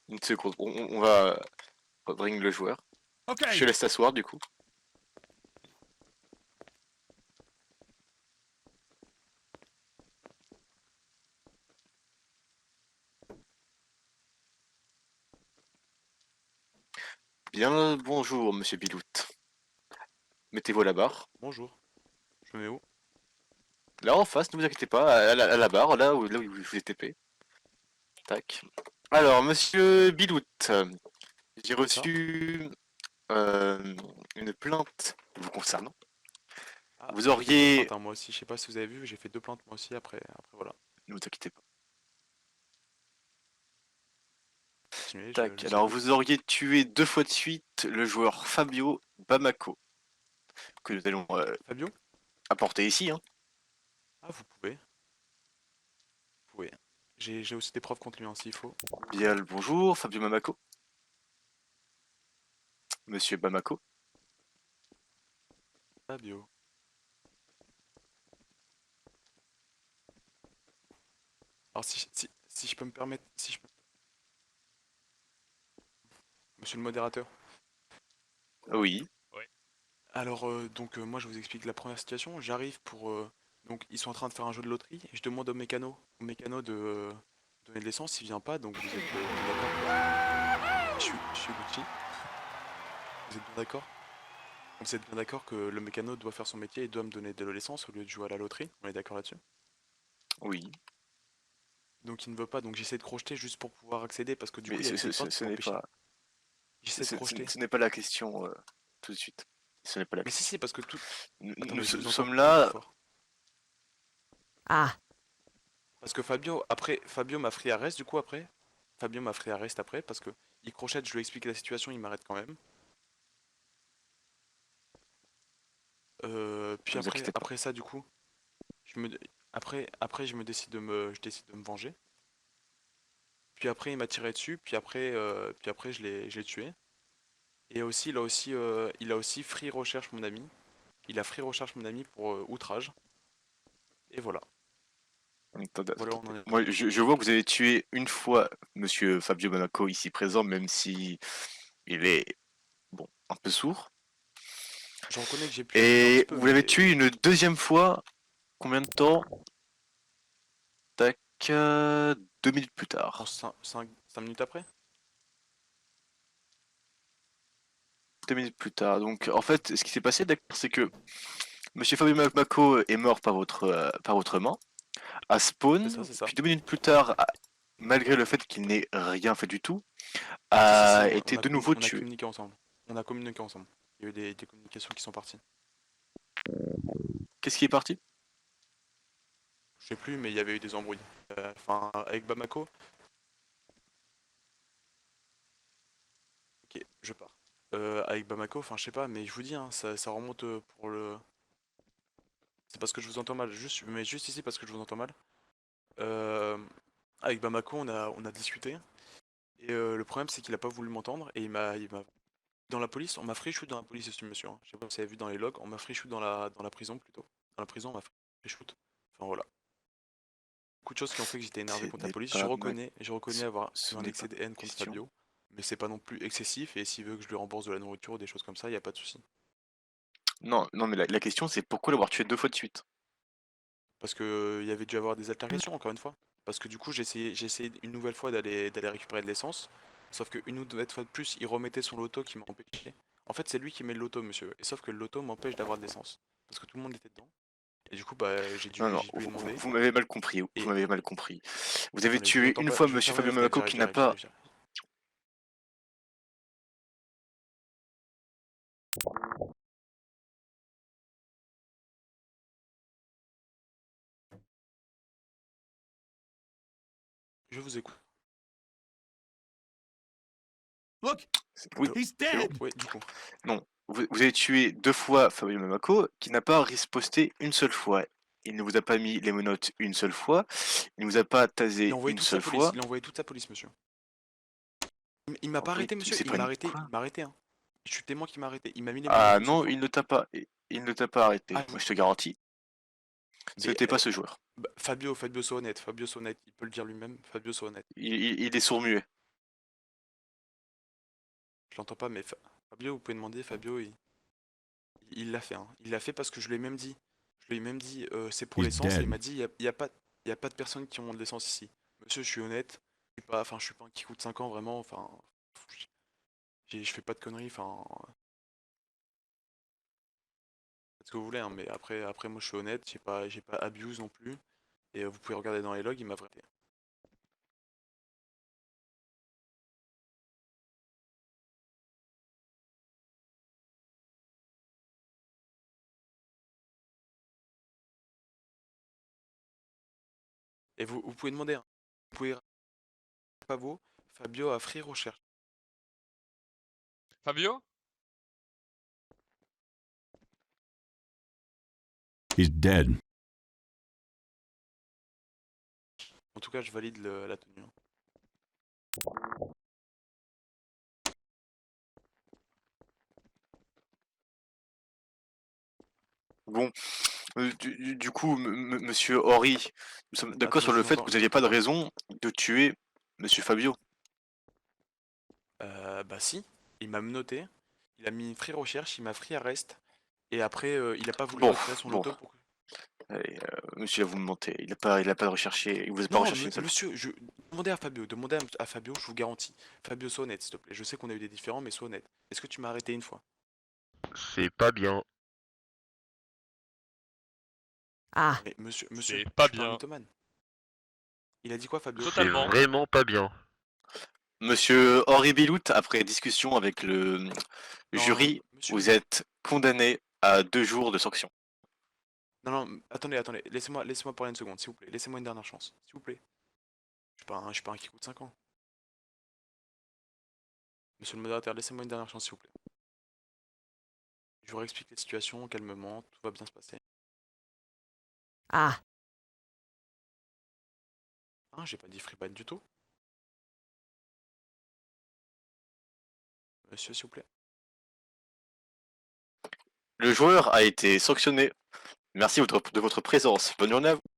Une seconde, on va bring le joueur. Je te Okay. laisse t'asseoir du coup. Bien le bonjour, monsieur Bilout. Mettez-vous à la barre. Bonjour. Je me mets où? Là en face, ne vous inquiétez pas, à la barre, là où vous êtes TP. Tac. Alors, monsieur Bilout, j'ai C'est ça? reçu euh, une plainte vous concernant. Ah, Vous j'ai fait deux auriez... plaintes, hein, moi aussi. Je sais pas si vous avez vu, j'ai fait deux plaintes moi aussi après voilà. Ne vous inquiétez pas. Continuez, je Tac. vous Alors, écoute. vous auriez tué 2 fois de suite le joueur Fabio Bamako, que nous allons Fabio? apporter ici. Hein. Ah, vous pouvez. Vous pouvez. J'ai aussi des preuves contre lui, hein, s'il faut. Bien le bonjour, Fabio Bamako. Monsieur Bamako. Fabio. Alors, si je peux me permettre, si je peux... Monsieur le modérateur. Oui. Ouais. Alors, moi, je vous explique la première situation. J'arrive pour... donc, ils sont en train de faire un jeu de loterie. Et je demande au mécano de donner de l'essence. Il vient pas, donc vous êtes bien d'accord que... Je suis Gucci. Vous êtes bien d'accord? Vous êtes bien d'accord que le mécano doit faire son métier et doit me donner de l'essence au lieu de jouer à la loterie? On est d'accord là-dessus? Oui. Donc il ne veut pas, donc j'essaie de crocheter juste pour pouvoir accéder parce que du coup Mais il y a des potes ce qui n'est m'empêchaient. pas... J'essaie de crocheter. Ce n'est pas la question tout de suite. Ce n'est pas la Mais si question. si parce que tout... Nous Attendez, je vous entends sommes beaucoup plus là. fort. Ah, Parce que Fabio m'a pris arrest du coup après. Fabio m'a pris arrest après parce que il crochette, je lui explique la situation, il m'arrête quand même. Ne Puis vous après, inquiétez pas. après ça du coup, je me... après je décide de me venger. Puis après il m'a tiré dessus, puis après je l'ai tué. Et aussi, il a aussi free recherche mon ami. Il a free recherche mon ami pour outrage. Et voilà. Attendez, Voilà où on en attendez. est. Moi, je vois que vous avez tué une fois monsieur Fabio Bamako ici présent, même si il est, bon, un peu sourd. Je reconnais que j'ai pu abuser un petit Et peu, vous l'avez mais tué une deuxième fois, combien de temps? Tac, 2 minutes plus en tard. 5 minutes après. 2 minutes plus tard. Donc, en fait, ce qui s'est passé, d'accord, c'est que monsieur Fabio Bamako est mort par votre main, à C'est ça, spawn, c'est ça. puis 2 minutes plus tard, malgré le fait qu'il n'ait rien fait du tout, Si, si, si, a on été a, de nouveau on a tué. communiqué ensemble. On a communiqué ensemble. Il y a eu des communications qui sont parties. Qu'est-ce qui est parti? Je sais plus, mais il y avait eu des embrouilles. Enfin, avec Bamako. Ok, je pars. Avec Bamako, enfin, je sais pas, mais je vous dis, hein, ça remonte pour le. C'est parce que je vous entends mal. Je me mets juste ici parce que je vous entends mal. Euh, Avec Bamako, on a discuté. Et le problème, c'est qu'il a pas voulu m'entendre. Et il m'a. Dans la police, on m'a free shoot dans la police, ce monsieur. Hein. Je sais pas si vous avez vu dans les logs, on m'a free shoot dans la prison plutôt. Dans la prison, on m'a free shoot. Enfin voilà. Beaucoup de choses qui ont fait que j'étais énervé Ce contre la n'est police. Je pas ma... reconnais, je reconnais Ce, avoir eu ce un n'est excès pas de ma haine contre question. Fabio. Mais c'est pas non plus excessif. Et s'il veut que je lui rembourse de la nourriture ou des choses comme ça, y a pas de souci. Non, non, mais la question c'est pourquoi l'avoir tué 2 fois de suite? Parce que il y avait dû avoir des altercations, encore une fois. Parce que du coup, j'ai essayé une nouvelle fois d'aller récupérer de l'essence. Sauf qu'une ou deux fois de plus, il remettait son loto qui m'a empêché. En fait, c'est lui qui met le loto, monsieur. Et sauf que le loto m'empêche d'avoir de l'essence. Parce que tout le monde était dedans. Et du coup, bah, j'ai Non, dû, non, j'ai dû lui demander. vous m'avez mal compris. Vous Et m'avez mal compris. Vous avez attendez, je vous tué entends une pas. fois Je vais monsieur fermer Fabio ma fenêtre, Monaco j'arrive, qui n'a j'arrive, pas... j'arrive, j'arrive. Je vous écoute. Look, Oui, Allô? he's c'est bon. dead. Oui, du coup. Non, vous avez tué 2 fois Fabio Monaco qui n'a pas riposté une seule fois. Il ne vous a pas mis les menottes une seule fois. Il ne vous a pas Il a tasé envoyé une toute sa seule police. fois. Il a envoyé toute sa police, monsieur. Il m'a pas Oui, arrêté, mais monsieur. c'est Il pas m'a une... arrêté. Quoi? Il m'a arrêté, hein. Je suis témoin qui m'a arrêté. Il m'a mis les menottes Ah une seule non, fois. il ne t'a pas... Il ne t'a pas arrêté. Ah, Moi, je te garantis. Ce mais n'était pas ce joueur. bah, Fabio soit honnête. Fabio soit honnête. Il peut le dire lui-même. Fabio soit honnête. Il est sourd-muet. je l'entends pas, mais Fabio, vous pouvez demander, Fabio, il l'a fait, hein. Il l'a fait parce que je lui ai même dit. Je lui ai même dit, c'est pour He's l'essence, et il dead. m'a dit, y a pas de personnes qui ont de l'essence ici. Monsieur, je suis honnête, je suis pas un qui coûte 5 ans, vraiment, enfin, je fais pas de conneries, enfin, faites ce que vous voulez, hein, mais après, moi, je suis honnête, j'ai pas abuse non plus, et vous pouvez regarder dans les logs, il m'a vrai. Et vous pouvez demander, hein, vous pouvez Fabio a free recherche. Fabio? He's dead. En tout cas, je valide la tenue, hein. Bon, du coup, monsieur Horry, nous sommes d'accord Attendez, sur je le vous fait que entends, vous je n'aviez vous pas de entends. raison de tuer monsieur Fabio. Bah si, il m'a menotté, il a mis free recherche, il m'a free arrest, et après, il a pas voulu Bon, retirer son bon, loto pour que... allez, monsieur, là, vous me mentez. Il a pas recherché, il vous a pas Non, recherché une seule fois. monsieur, demandez à Fabio, à Fabio, je vous garantis. Fabio, sois honnête, s'il te plaît. Je sais qu'on a eu des différends, mais sois honnête. Est-ce que tu m'as arrêté une fois? C'est pas bien. Ah, Mais monsieur, C'est je pas suis pas un bien. mythomane. Il a dit quoi, Fabio? C'est Totalement. vraiment pas bien. Monsieur Henri Bilout, après discussion avec le Non, jury, monsieur, vous êtes condamné à 2 jours de sanction. non, attendez, laissez-moi parler une seconde, s'il vous plaît. Laissez-moi une dernière chance, s'il vous plaît. Je suis pas un qui coûte 5 ans. Monsieur le modérateur, laissez-moi une dernière chance, s'il vous plaît. Je vous réexplique la situation calmement, tout va bien se passer. ah, Hein, j'ai pas dit free ban du tout. Monsieur, s'il vous plaît. Le joueur a été sanctionné. Merci de votre présence. Bonne journée à vous.